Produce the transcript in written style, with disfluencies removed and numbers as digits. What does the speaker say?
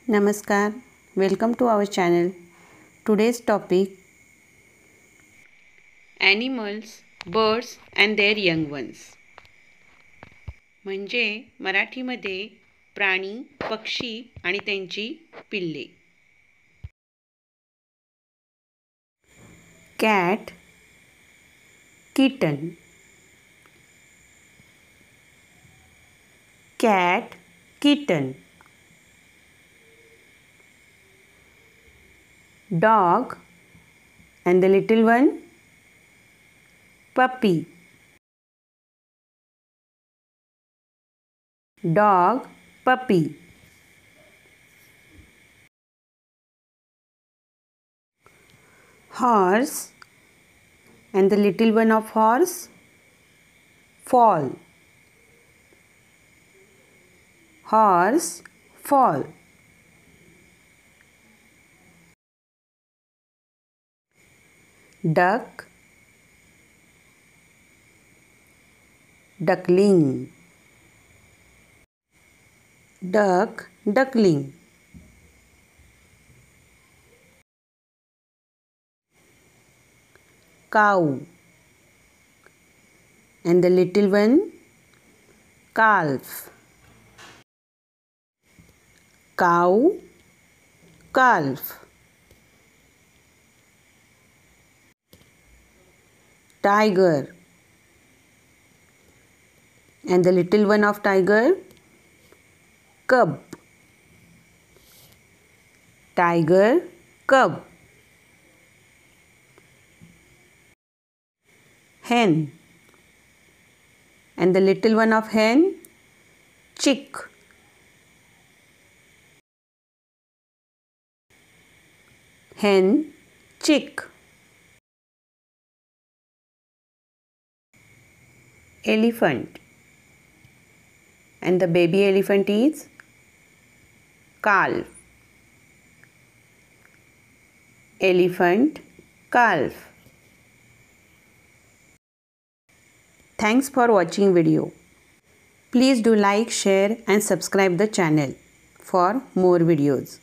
Namaskar, welcome to our channel. Today's topic Animals, Birds and their young ones. म्हणजे मराठीमध्ये प्राणी, पक्षी आणि त्यांची पिल्ले. Cat, kitten. Cat, kitten. Dog and the little one, puppy. Dog, puppy. Horse and the little one of horse, foal. Horse, foal. Duck, duckling. Duck, duckling. Cow and the little one, calf. Cow, calf. Tiger and the little one of tiger, cub. Tiger, cub. Hen and the little one of hen, chick. Hen, chick. Elephant and the baby elephant is calf. Elephant, calf. Thanks for watching video. Please do like, share and subscribe the channel for more videos.